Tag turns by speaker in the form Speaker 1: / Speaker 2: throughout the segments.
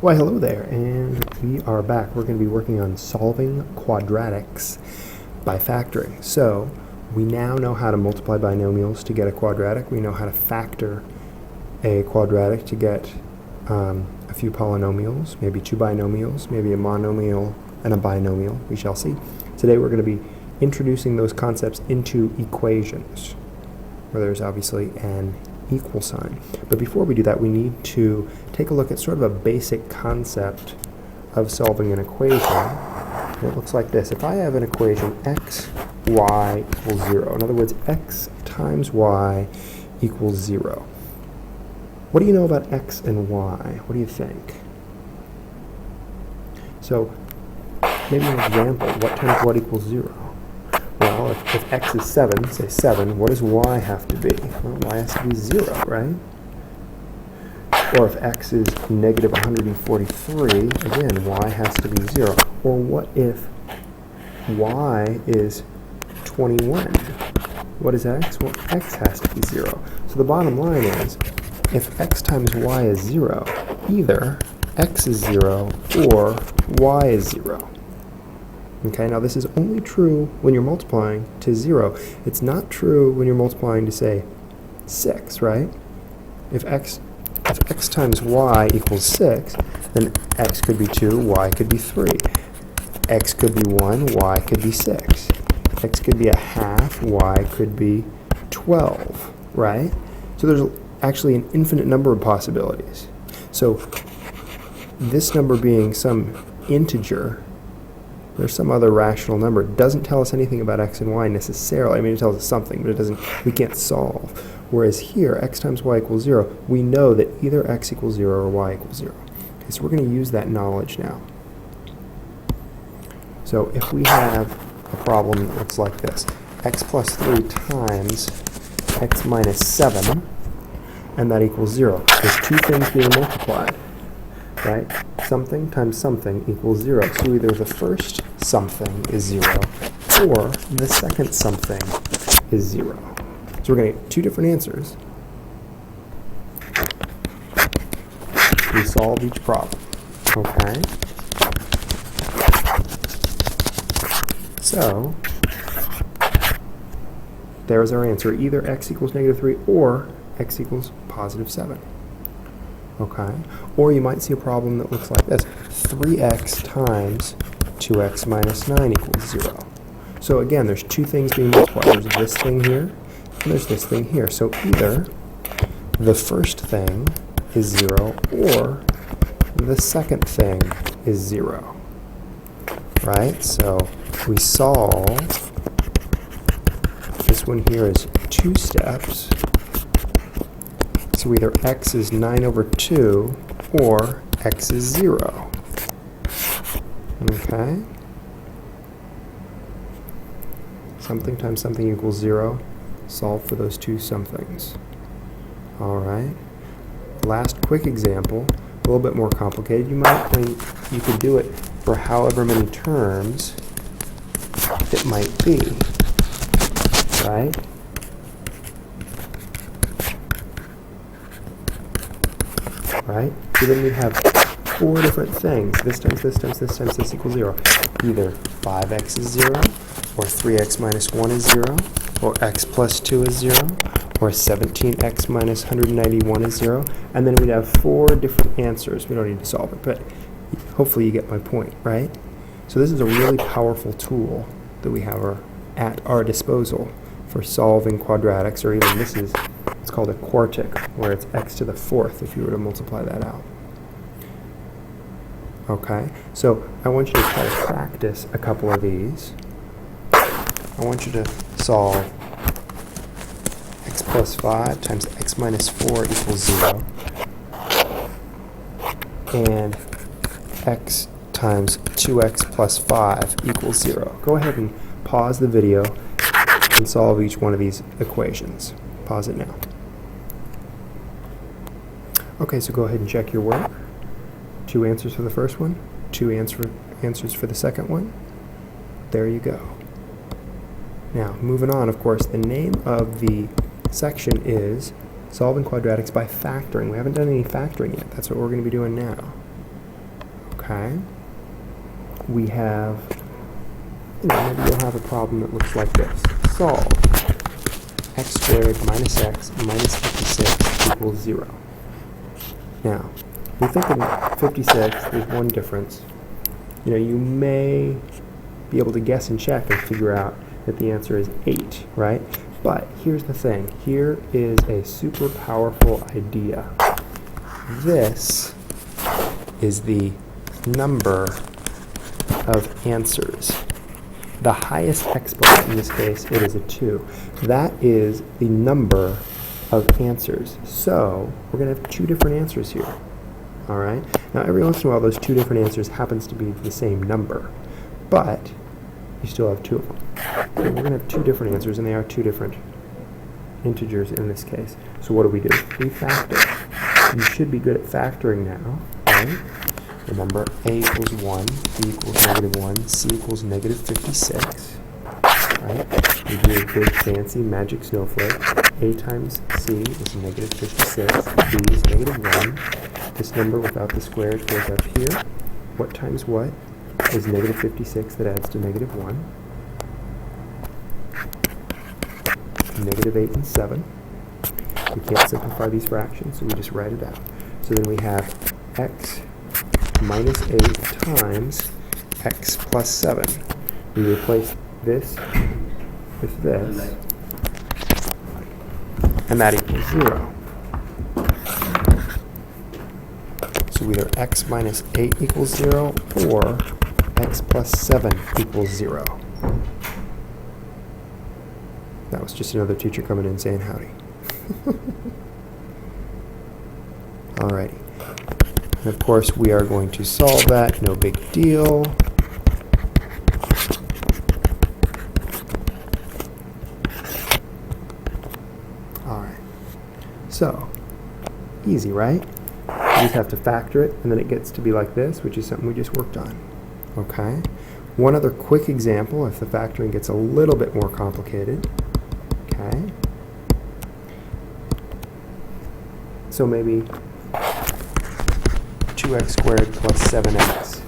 Speaker 1: Why, hello there, and we are back. We're going to be working on solving quadratics by factoring. So we now know how to multiply binomials to get a quadratic. We know how to factor a quadratic to get a few polynomials, maybe two binomials, maybe a monomial and a binomial. We shall see. Today we're going to be introducing those concepts into equations, where there's obviously an equal sign. But before we do that, we need to take a look at sort of a basic concept of solving an equation. It looks like this. If I have an equation x, y equals 0, in other words, x times y equals 0. What do you know about x and y? What do you think? So, maybe an example. What times what equals 0? Well, if x is 7, say 7, what does y have to be? Well, y has to be 0, right? Or if x is negative 143, again, y has to be 0. Or what if y is 21? What is x? Well, x has to be 0. So the bottom line is, if x times y is 0, either x is 0 or y is 0. Okay, now this is only true when you're multiplying to 0. It's not true when you're multiplying to, say, 6, right? If x times y equals 6, then x could be 2, y could be 3. X could be 1, y could be 6. X could be a half, y could be 12, right? So there's actually an infinite number of possibilities. So this number being some integer, there's some other rational number. It doesn't tell us anything about x and y necessarily. I mean, it tells us something, but we can't solve. Whereas here, x times y equals 0, we know that either x equals 0 or y equals 0. Okay, so we're going to use that knowledge now. So if we have a problem that looks like this, x plus 3 times x minus 7, and that equals 0. There's two things being multiplied, right? Something times something equals 0. So either the first something is 0 or the second something is 0. So we're going to get two different answers. We solve each problem. Okay? So there's our answer. Either x equals negative 3 or x equals positive 7. Okay? Or you might see a problem that looks like this. 3x times 2x minus 9 equals 0. So again, there's two things being multiplied. There's this thing here, and there's this thing here. So either the first thing is 0, or the second thing is 0. Right? So we solve. This one here is 2 steps. So either x is 9 over 2 or x is 0. Okay? Something times something equals 0. Solve for those two somethings. Alright. Last quick example, a little bit more complicated. You could do it for however many terms it might be. Right? Right? So then we have 4 different things. This times this times this times this equals 0. Either 5x is 0, or 3x minus 1 is 0, or x plus 2 is 0, or 17x minus 191 is 0. And then we'd have 4 different answers. We don't need to solve it, but hopefully you get my point, right? So this is a really powerful tool that we have at our disposal for solving quadratics, or even it's called a quartic, where it's x to the 4th if you were to multiply that out. Okay, so I want you to try to practice a couple of these. I want you to solve x plus 5 times x minus 4 equals 0, and x times 2x plus 5 equals 0. Go ahead and pause the video and solve each one of these equations. Pause it now. Okay, so go ahead and check your work. 2 answers for the first one, 2 answers for the second one. There you go. Now, moving on, of course, the name of the section is Solving Quadratics by Factoring. We haven't done any factoring yet. That's what we're going to be doing now. okay? We have, maybe you'll have a problem that looks like this. Solve x squared minus x minus 56 equals 0. Now, we think in 56, there's one difference. You may be able to guess and check and figure out that the answer is 8, right? But here's the thing. Here is a super powerful idea. This is the number of answers. The highest exponent, in this case, it is a 2. That is the number of answers. So we're going to have 2 different answers here. All right? Now, every once in a while, those 2 different answers happens to be the same number. But you still have 2 of them. So we're going to have 2 different answers, and they are 2 different integers in this case. So what do? We factor. You should be good at factoring now, right? Remember, a equals 1, b equals -1, c equals -56, right? We do a big fancy magic snowflake. A times c is -56, b is -1. This number without the squares goes up here. What times what is -56 that adds to -1? -8 and 7. We can't simplify these fractions, so we just write it out. So then we have x minus 8 times x plus 7. We replace this with this, and that equals 0. So either x minus 8 equals 0 or x plus 7 equals 0. That was just another teacher coming in saying howdy. Alrighty. And of course, we are going to solve that. No big deal. Alright. So, easy, right? You just have to factor it, and then it gets to be like this, which is something we just worked on. Okay? One other quick example, if the factoring gets a little bit more complicated. Okay? So maybe 2x squared plus 7x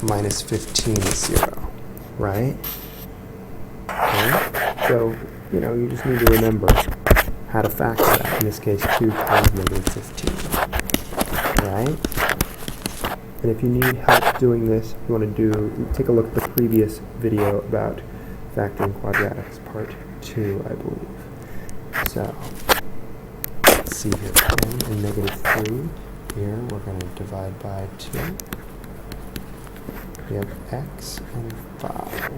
Speaker 1: minus 15 is 0, right? Okay. So, you just need to remember how to factor that. In this case, 2 times -15, right? And if you need help doing this, you want to take a look at the previous video about factoring quadratics, part 2, I believe. So, let's see here, 10 and -3. Here, we're going to divide by 2. We have x and 5.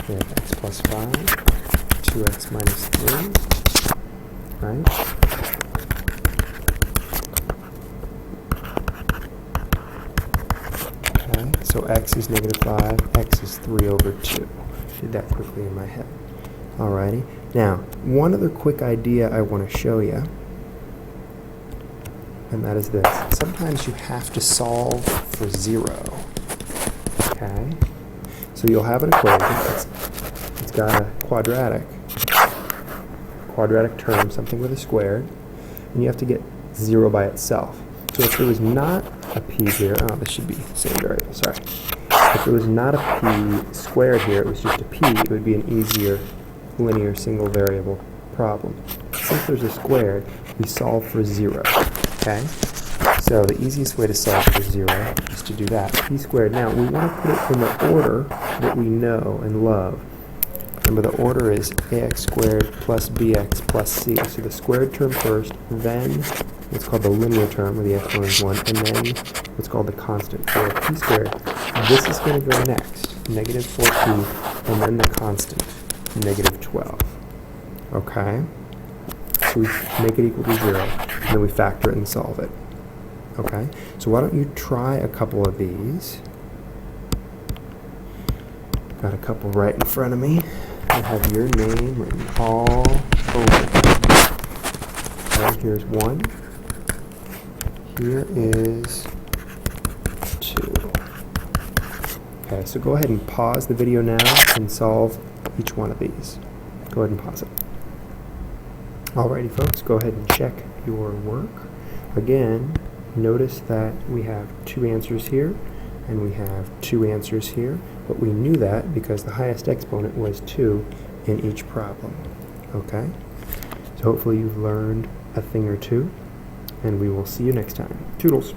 Speaker 1: We have x plus 5, 2x minus 3, right? Okay, so x is -5, x is 3 over 2. Did that quickly in my head. Alrighty. Now, one other quick idea I want to show you, and that is this. Sometimes you have to solve for 0. Okay? So you'll have an equation. It's got a quadratic term, something with a squared, and you have to get 0 by itself. So if there was not a p here, this should be the same variable, sorry. If there was not a p squared here, it was just a p, it would be an easier linear single variable problem. Since there's a squared, we solve for 0. Okay? So the easiest way to solve for 0 is to do that. P squared. Now, we want to put it in the order that we know and love. Remember, the order is ax squared plus bx plus c. So the squared term first, then what's called the linear term, where the exponent is 1, and then what's called the constant, or p squared. This is going to go next, -4p, and then the constant, -12. Okay? So we make it equal to 0, and then we factor it and solve it. Okay? So why don't you try a couple of these. Got a couple right in front of me. I have your name written all over. Okay, here's 1. Here is 2. Okay, so go ahead and pause the video now and solve each one of these. Go ahead and pause it. Alrighty folks, go ahead and check your work. Again, Notice that we have two answers here, and we have two answers here, but we knew that because the highest exponent was 2 in each problem. Okay? So hopefully you've learned a thing or two, and we will see you next time. Toodles!